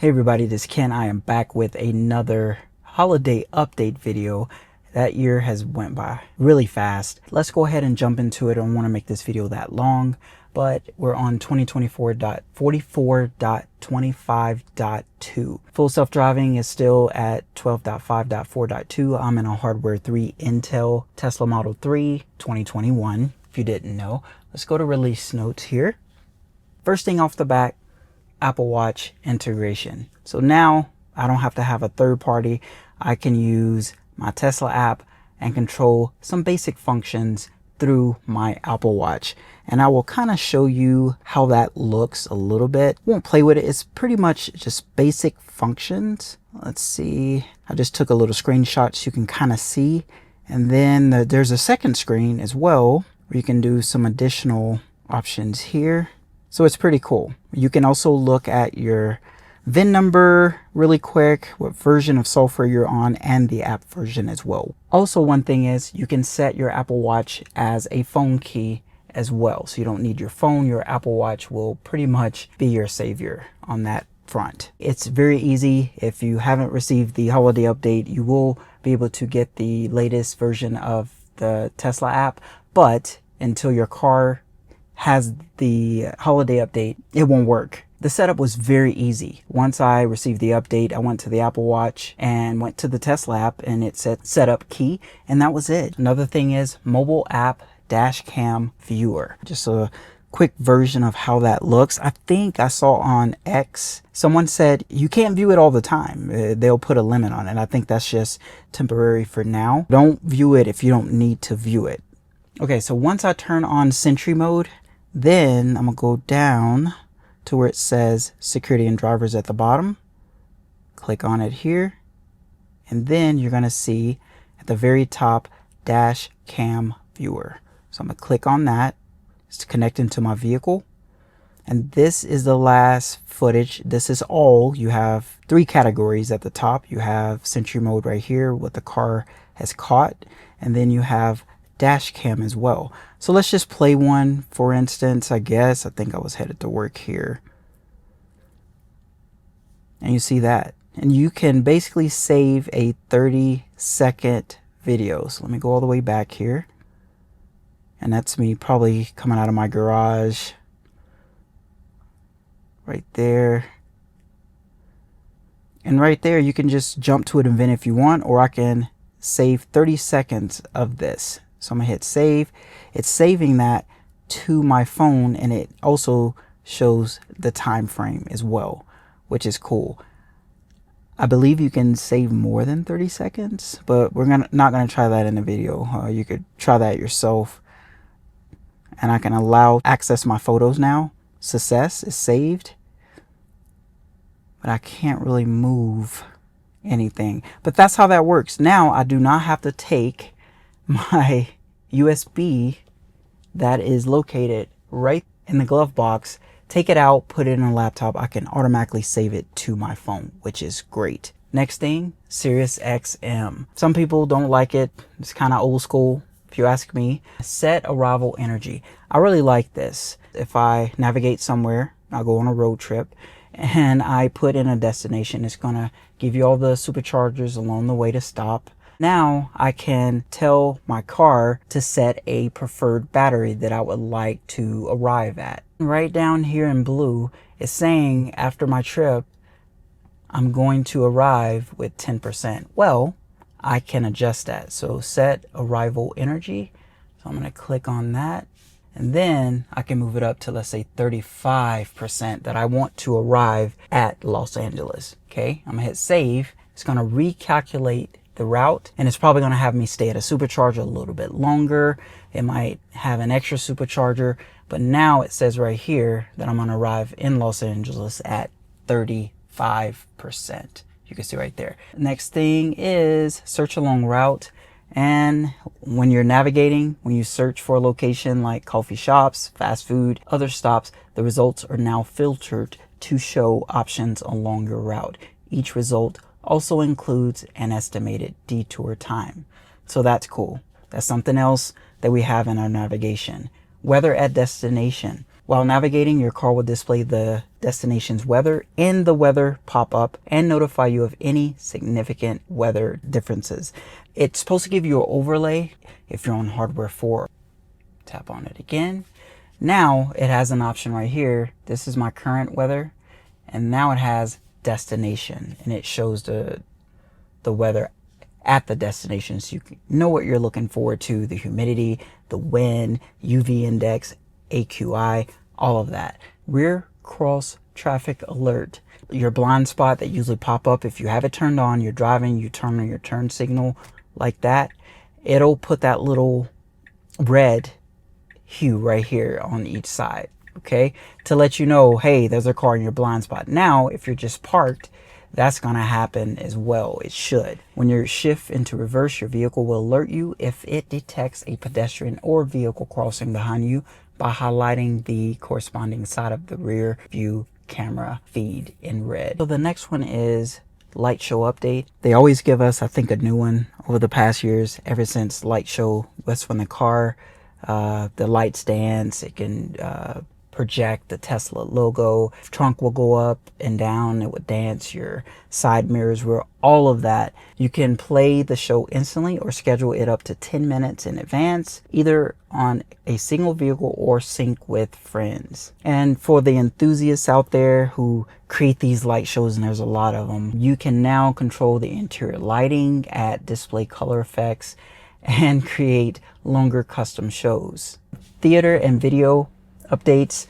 Hey everybody, this is Ken. I am back with another holiday update video. That year has went by really fast. Let's go ahead and jump into it. I don't want to make this video that long, but we're on 2024.44.25.2. Full self-driving is still at 12.5.4.2. I'm in a hardware 3 Intel Tesla Model 3 2021, if you didn't know. Let's go to release notes here. First thing off the bat, Apple Watch integration. So now I don't have to have a third party. I can use my Tesla app and control some basic functions through my Apple Watch. And I will kind of show you how that looks a little bit. Won't play with it. It's pretty much just basic functions. Let's see. I just took a little screenshot so you can kind of see. And then there's a second screen as well where you can do some additional options here. So it's pretty cool. You can also look at your VIN number really quick, what version of software you're on, and the app version as well. Also, one thing is you can set your Apple Watch as a phone key as well. So you don't need your phone. Your Apple Watch will pretty much be your savior on that front. It's very easy. If you haven't received the holiday update, you will be able to get the latest version of the Tesla app, but until your car has the holiday update, it won't work. The setup was very easy. Once I received the update, I went to the Apple Watch and went to the Tesla app and it said setup key, and that was it. Another thing is mobile app Dashcam viewer. Just a quick version of how that looks. I think I saw on X, someone said you can't view it all the time. They'll put a limit on it. I think that's just temporary for now. Don't view it if you don't need to view it. Okay, so once I turn on Sentry mode, then I'm gonna go down to where it says security and drivers at the bottom. Click on it here. And then you're gonna see at the very top, dash cam viewer. So I'm gonna click on that. It's connecting to my vehicle. And this is the last footage. This is all. You have 3 categories at the top. You have Sentry mode right here, what the car has caught. And then you have dash cam as well. So let's just play one, for instance. I think I was headed to work here. And you see that. And you can basically save a 30-second video. So let me go all the way back here. And that's me probably coming out of my garage. Right there. And right there, you can just jump to an event if you want, or I can save 30 seconds of this. So I'm gonna hit save. It's saving that to my phone, and it also shows the time frame as well, which is cool. I believe you can save more than 30 seconds, but we're not gonna try that in the video. You could try that yourself. And I can allow access my photos now. Success is saved, but I can't really move anything. But that's how that works. Now I do not have to take my USB that is located right in the glove box, take it out, put it in a laptop. I can automatically save it to my phone, which is great. Next thing, Sirius XM. Some people don't like it. It's kind of old school, if you ask me. Set arrival energy. I really like this. If I navigate somewhere, I'll go on a road trip and I put in a destination, it's gonna give you all the superchargers along the way to stop. Now I can tell my car to set a preferred battery that I would like to arrive at. Right down here in blue, it's saying after my trip, I'm going to arrive with 10%. Well, I can adjust that. So set arrival energy. So I'm going to click on that. And then I can move it up to, let's say, 35% that I want to arrive at Los Angeles. Okay, I'm going to hit save. It's going to recalculate the route, and it's probably going to have me stay at a supercharger a little bit longer. It might have an extra supercharger, but now it says right here that I'm going to arrive in Los Angeles at 35%. You can see right there. Next thing is search along route. And when you're navigating, when you search for a location like coffee shops, fast food, other stops, the results are now filtered to show options along your route. Each result also includes an estimated detour time. So that's cool. That's something else that we have in our navigation. Weather at destination. While navigating, your car will display the destination's weather in the weather pop-up and notify you of any significant weather differences. It's supposed to give you an overlay if you're on hardware 4. Tap on it again. Now it has an option right here. This is my current weather, and now it has destination, and it shows the weather at the destination, so you know what you're looking forward to: the humidity, the wind, UV index, AQI, all of that. Rear cross traffic alert, your blind spot that usually pop up if you have it turned on, you're driving, you turn on your turn signal like that, it'll put that little red hue right here on each side, okay, to let you know, hey, there's a car in your blind spot. Now if you're just parked, that's going to happen as well. It should. When you shift into reverse, your vehicle will alert you if it detects a pedestrian or vehicle crossing behind you by highlighting the corresponding side of the rear view camera feed in red. So the next one is light show update. They always give us, I think, a new one over the past years, ever since light show. That's when the car, the lights dance. It can project the Tesla logo. Trunk will go up and down. It would dance. Your side mirrors will, all of that. You can play the show instantly or schedule it up to 10 minutes in advance, either on a single vehicle or sync with friends. And for the enthusiasts out there who create these light shows, and there's a lot of them, you can now control the interior lighting, add display color effects, and create longer custom shows. Theater and video updates.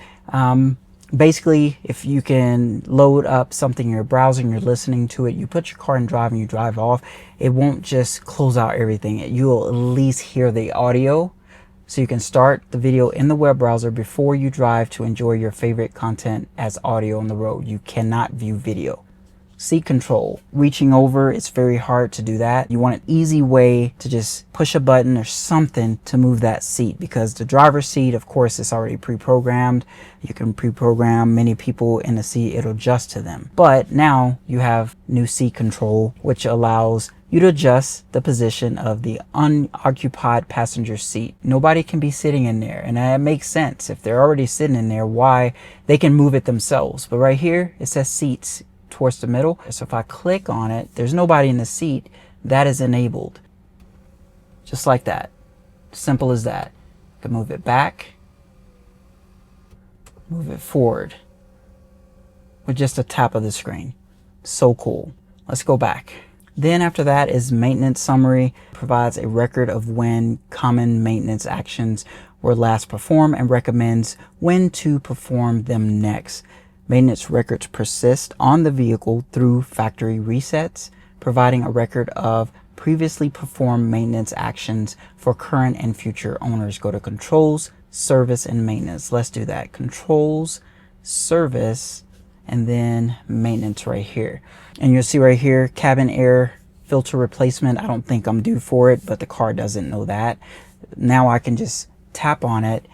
Basically, if you can load up something, you're browsing, you're listening to it, you put your car in drive and you drive off, it won't just close out everything. You'll at least hear the audio, so you can start the video in the web browser before you drive to enjoy your favorite content as audio on the road. You cannot view video. Seat control. Reaching over, it's very hard to do that. You want an easy way to just push a button or something to move that seat, because the driver's seat, of course, is already pre-programmed. You can pre-program many people in the seat, it'll adjust to them. But now you have new seat control, which allows you to adjust the position of the unoccupied passenger seat. Nobody can be sitting in there, and that makes sense. If they're already sitting in there, why? They can move it themselves. But right here, it says seats towards the middle. So if I click on it, there's nobody in the seat. That is enabled. Just like that. Simple as that. You can move it back, move it forward with just a tap of the screen. So cool. Let's go back. Then after that is maintenance summary. Provides a record of when common maintenance actions were last performed and recommends when to perform them next. Maintenance records persist on the vehicle through factory resets, providing a record of previously performed maintenance actions for current and future owners. Go to Controls, Service, and Maintenance. Let's do that. Controls, Service, and then Maintenance right here. And you'll see right here, cabin air filter replacement. I don't think I'm due for it, but the car doesn't know that. Now I can just tap on it,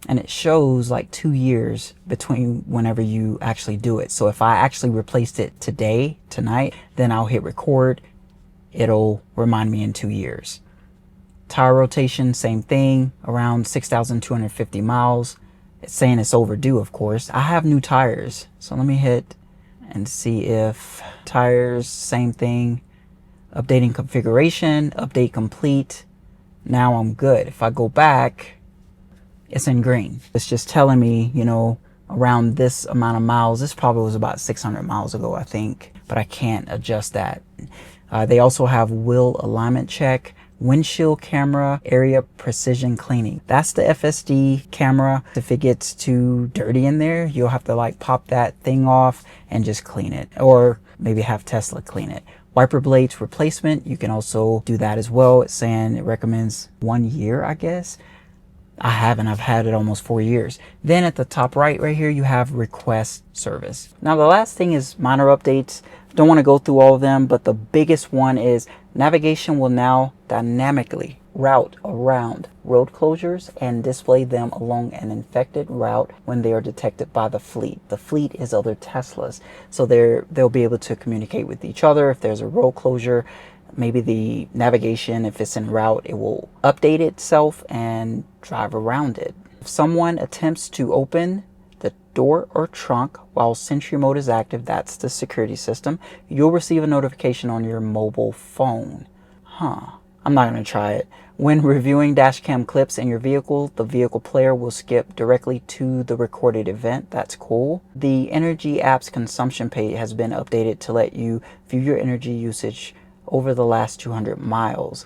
and it shows like 2 years between whenever you actually do it. So if I actually replaced it tonight, then I'll hit record. It'll remind me in 2 years. Tire rotation, same thing, around 6,250 miles. It's saying it's overdue, of course. I have new tires. So let me hit and see if tires, same thing. Updating configuration, update complete. Now I'm good. If I go back, it's in green. It's just telling me, you know, around this amount of miles. This probably was about 600 miles ago, I think, but I can't adjust that. They also have wheel alignment check, windshield camera area precision cleaning. That's the FSD camera. If it gets too dirty in there, you'll have to like pop that thing off and just clean it, or maybe have Tesla clean it. Wiper blades replacement, you can also do that as well. It's saying it recommends 1 year, I guess. I haven't. I've had it almost 4 years. Then at the top right here, you have request service. Now the last thing is minor updates. Don't want to go through all of them, but the biggest one is navigation will now dynamically route around road closures and display them along an infected route when they are detected by the fleet. The fleet is other Teslas, so they'll be able to communicate with each other. If there's a road closure, maybe the navigation, if it's en route, it will update itself and drive around it. If someone attempts to open the door or trunk while Sentry mode is active, that's the security system, you'll receive a notification on your mobile phone. I'm not going to try it. When reviewing dashcam clips in your vehicle, the vehicle player will skip directly to the recorded event. That's cool. The Energy Apps consumption page has been updated to let you view your energy usage over the last 200 miles.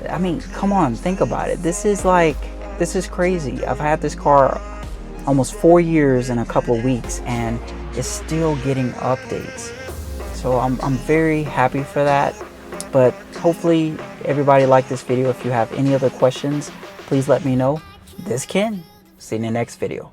I mean, come on, think about it. This is crazy. I've had this car almost 4 years in a couple of weeks and it's still getting updates. So I'm very happy for that. But hopefully everybody liked this video. If you have any other questions, please let me know. This is Ken. See you in the next video.